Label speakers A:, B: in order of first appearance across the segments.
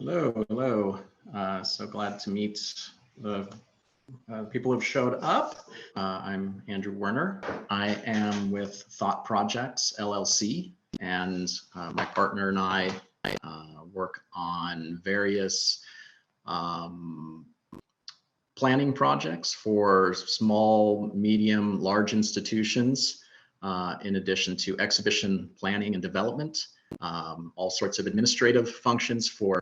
A: Hello, hello. So glad to meet the people who've showed up. I'm Andrew Werner. I am with Thought Projects LLC, and my partner and I work on various planning projects for small, medium, large institutions, in addition to exhibition planning and development, all sorts of administrative functions for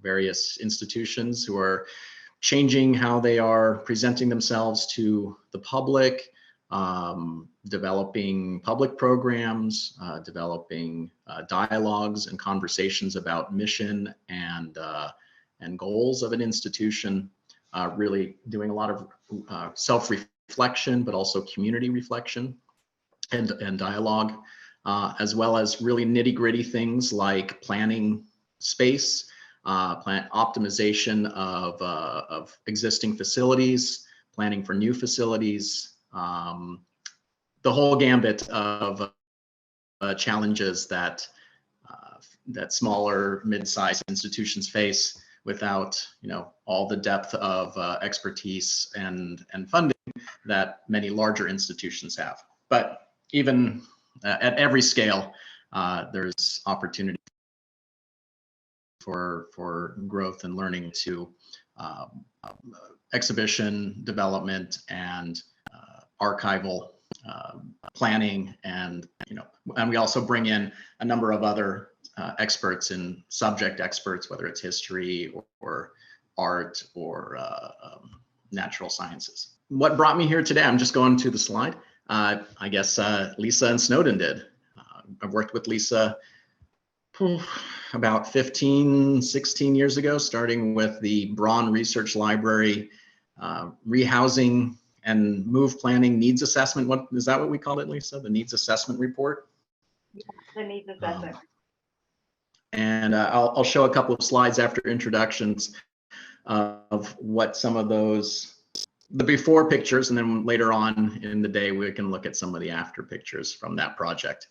A: various institutions who are changing how they are presenting themselves to the public, developing public programs, developing dialogues and conversations about mission and goals of an institution, really doing a lot of self-reflection, but also community reflection and dialogue, as well as really nitty-gritty things like planning space, plan optimization of existing facilities, planning for new facilities, the whole gambit of challenges that smaller, mid-sized institutions face without, all the depth of expertise and funding that many larger institutions have. But even at every scale, there's opportunity for growth and learning to exhibition development and archival planning, and and we also bring in a number of other experts and subject experts, whether it's history or art or natural sciences. What brought me here today? I'm just going to the slide. I guess Liza and Snowden did. I've worked with Liza about 15, 16 years ago, starting with the Braun Research Library, rehousing and move planning needs assessment. What is that what we called it, Liza? The needs assessment report?
B: Yeah, the needs assessment.
A: And I'll show a couple of slides after introductions of what some of those, the before pictures, and then later on in the day, we can look at some of the after pictures from that project.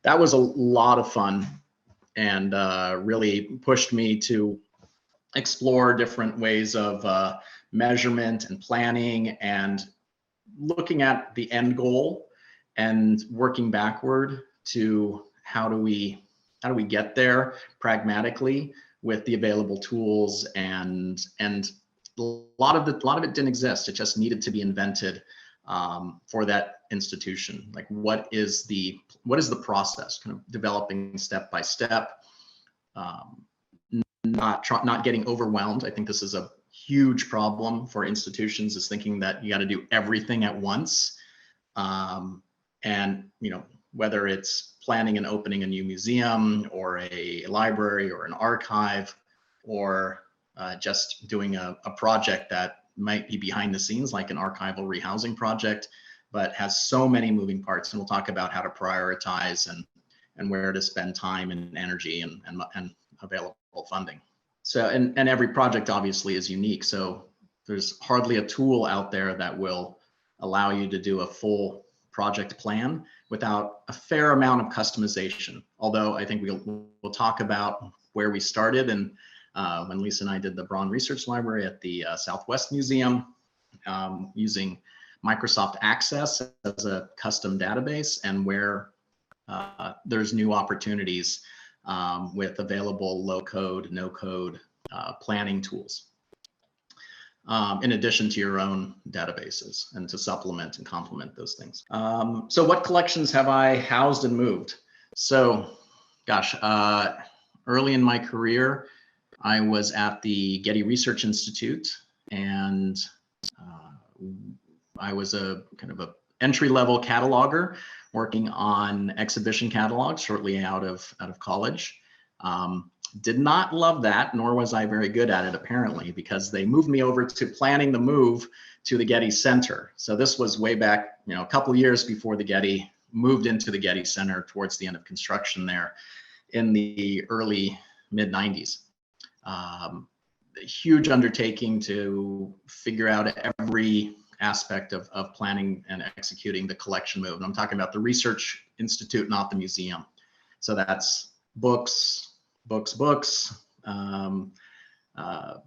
A: That was a lot of fun and really pushed me to explore different ways of measurement and planning and looking at the end goal and working backward to how do we get there pragmatically with the available tools, and a lot of it didn't exist. It just needed to be invented for that institution. Like what is the process, kind of developing step by step, not getting overwhelmed. I think this is a huge problem for institutions, is thinking that you got to do everything at once. And whether it's planning and opening a new museum or a library or an archive, or just doing a project that might be behind the scenes, like an archival rehousing project, but has so many moving parts. And we'll talk about how to prioritize and where to spend time and energy and available funding. So, and every project obviously is unique. So there's hardly a tool out there that will allow you to do a full project plan without a fair amount of customization. Although I think we'll talk about where we started, and when Liza and I did the Braun Research Library at the Southwest Museum, using Microsoft Access as a custom database, and where there's new opportunities with available low-code, no-code planning tools, in addition to your own databases, and to supplement and complement those things. So what collections have I housed and moved? So, gosh, early in my career, I was at the Getty Research Institute, and I was a kind of a entry-level cataloger working on exhibition catalogs shortly out of college. Did not love that, nor was I very good at it, apparently, because they moved me over to planning the move to the Getty Center. So this was way back, a couple of years before the Getty moved into the Getty Center towards the end of construction there in the early mid-90s. A huge undertaking to figure out every aspect of planning and executing the collection move. And I'm talking about the Research Institute, not the museum. So that's books,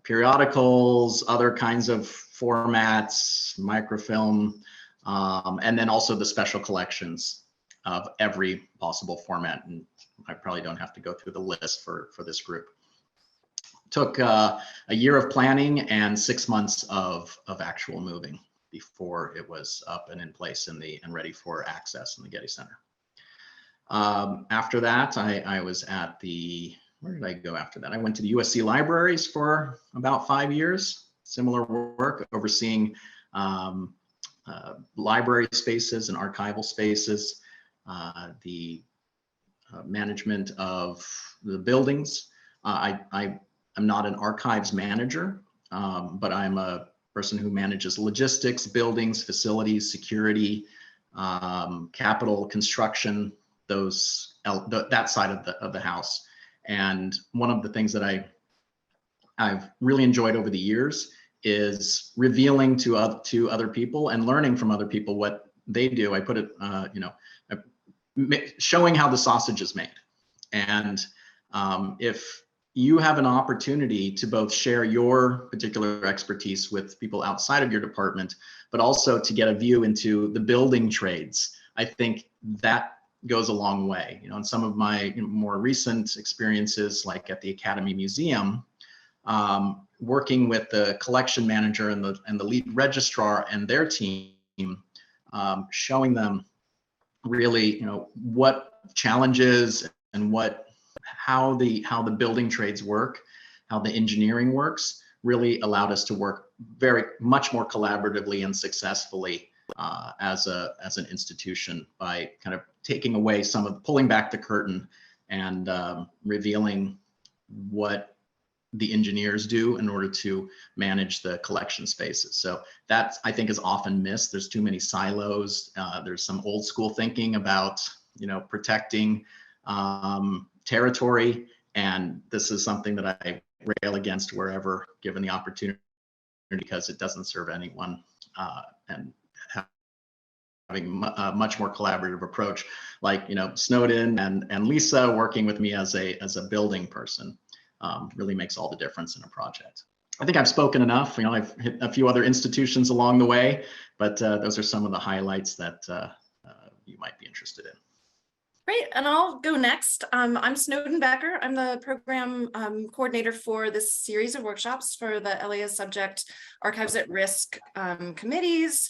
A: periodicals, other kinds of formats, microfilm, and then also the special collections of every possible format. And I probably don't have to go through the list for this group. Took a year of planning and 6 months of actual moving before it was up and in place and ready for access in the Getty Center. After that, I was at where did I go after that? I went to the USC libraries for about 5 years, similar work, overseeing library spaces and archival spaces, the management of the buildings. I'm not an archives manager, but I'm a person who manages logistics, buildings, facilities, security, capital construction, that side of the house. And one of the things that I've really enjoyed over the years is revealing to other people and learning from other people what they do. I put it, showing how the sausage is made. And if you have an opportunity to both share your particular expertise with people outside of your department, but also to get a view into the building trades, I think that goes a long way. In some of my more recent experiences, like at the Academy Museum, working with the collection manager and the lead registrar and their team, showing them really, what challenges and how the building trades work, how the engineering works, really allowed us to work very much more collaboratively and successfully as an institution by kind of taking away pulling back the curtain and revealing what the engineers do in order to manage the collection spaces. So that, I think, is often missed. There's too many silos. There's some old school thinking about, protecting territory. And this is something that I rail against wherever given the opportunity, because it doesn't serve anyone, and having a much more collaborative approach, like, Snowden and Lisa working with me as a building person really makes all the difference in a project. I think I've spoken enough. I've hit a few other institutions along the way, but those are some of the highlights that you might be interested in.
C: Great, and I'll go next. I'm Snowden Becker. I'm the program coordinator for this series of workshops for the LA Subject Archives at Risk committees,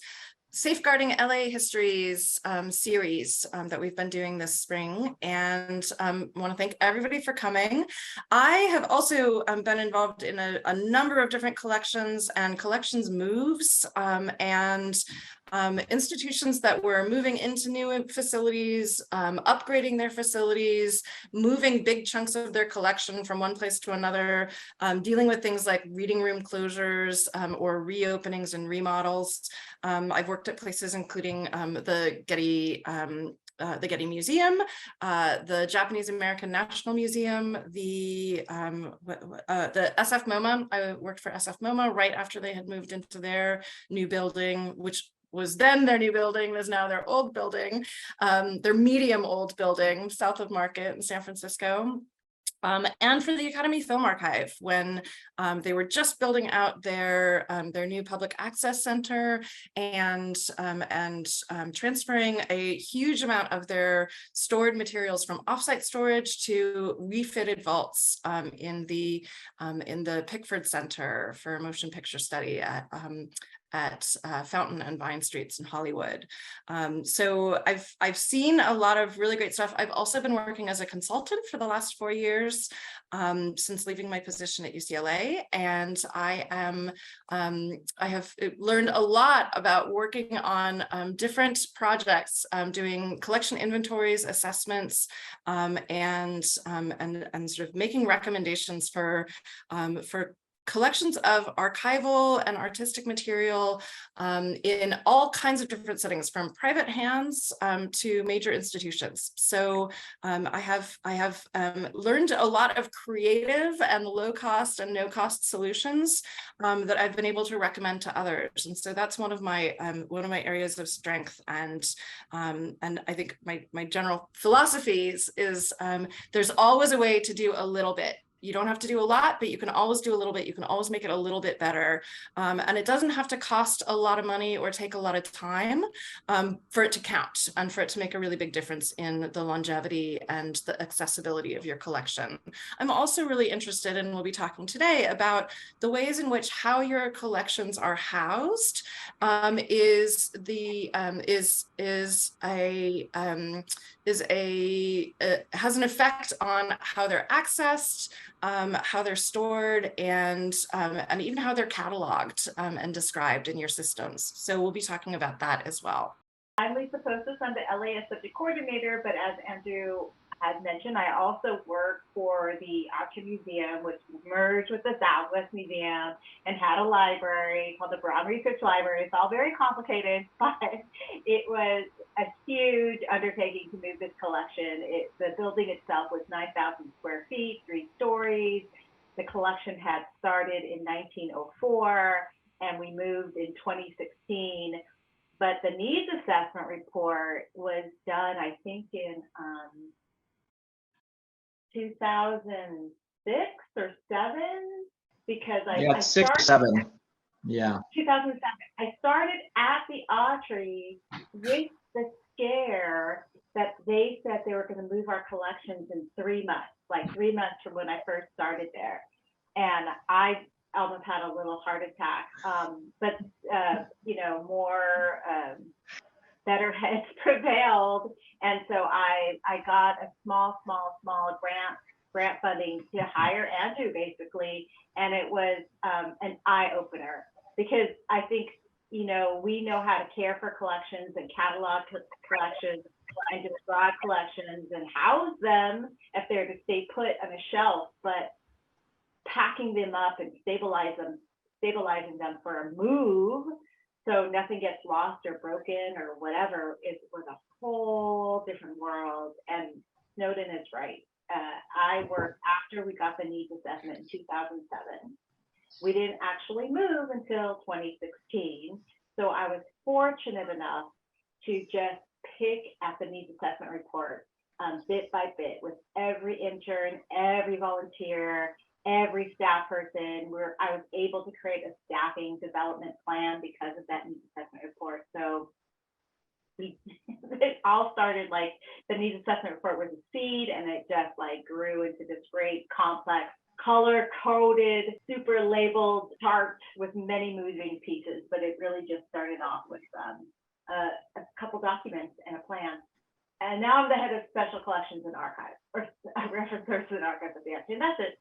C: Safeguarding L.A. Histories series that we've been doing this spring, and I want to thank everybody for coming. I have also been involved in a number of different collections and collections moves, and institutions that were moving into new facilities, upgrading their facilities, moving big chunks of their collection from one place to another, dealing with things like reading room closures or reopenings and remodels. I've worked at places including the Getty Museum, the Japanese American National Museum, the SF MoMA. I worked for SF MoMA right after they had moved into their new building, which was then their new building, is now their old building, their medium old building south of Market in San Francisco. And for the Academy Film Archive, when they were just building out their new public access center and transferring a huge amount of their stored materials from offsite storage to refitted vaults in the Pickford Center for Motion Picture Study at Fountain and Vine Streets in Hollywood. So I've seen a lot of really great stuff. I've also been working as a consultant for the last 4 years since leaving my position at UCLA, and I have learned a lot about working on different projects, doing collection inventories, assessments, and sort of making recommendations for collections of archival and artistic material in all kinds of different settings, from private hands to major institutions. So I have learned a lot of creative and low cost and no cost solutions that I've been able to recommend to others. And so that's one of my areas of strength. And I think my general philosophy is there's always a way to do a little bit. You don't have to do a lot, but you can always do a little bit. You can always make it a little bit better. And it doesn't have to cost a lot of money or take a lot of time for it to count and for it to make a really big difference in the longevity and the accessibility of your collection. I'm also really interested, and we'll be talking today about the ways in which how your collections are housed has an effect on how they're accessed, how they're stored, and even how they're cataloged and described in your systems. So we'll be talking about that as well.
B: I'm Liza Posas. I'm the LA Subject Coordinator, but as Andrew has mentioned, I also work for the Museum, which merged with the Southwest Museum and had a library called the Brown Research Library. It's all very complicated, but it was a huge undertaking to move this collection. The building itself was 9,000 square feet, 3 stories. The collection had started in 1904, and we moved in 2016. But the needs assessment report was done, I think, in 2006 or 7, because I
A: 6 or 7. Yeah.
B: 2007. I started at the Autry with the scare that they said they were going to move our collections in 3 months, like 3 months from when I first started there. And I almost had a little heart attack. But better heads prevailed. And so I got a small grant funding to hire Andrew, basically. And it was an eye opener, because I think, we know how to care for collections and catalog collections and describe collections and house them if they're to stay put on a shelf, but packing them up and stabilizing them for a move so nothing gets lost or broken or whatever, it was a whole different world. And Snowden is right. I worked after we got the needs assessment in 2007. We didn't actually move until 2016. So I was fortunate enough to just pick at the needs assessment report bit by bit with every intern, every volunteer, every staff person. I was able to create a staffing development plan because of that needs assessment report. So it all started like the needs assessment report was a seed, and it just like grew into this great complex color-coded, super labeled chart with many moving pieces. But it really just started off with a couple documents and a plan. And now I'm the head of special collections and archives, or reference person and archives at the end. And that's it.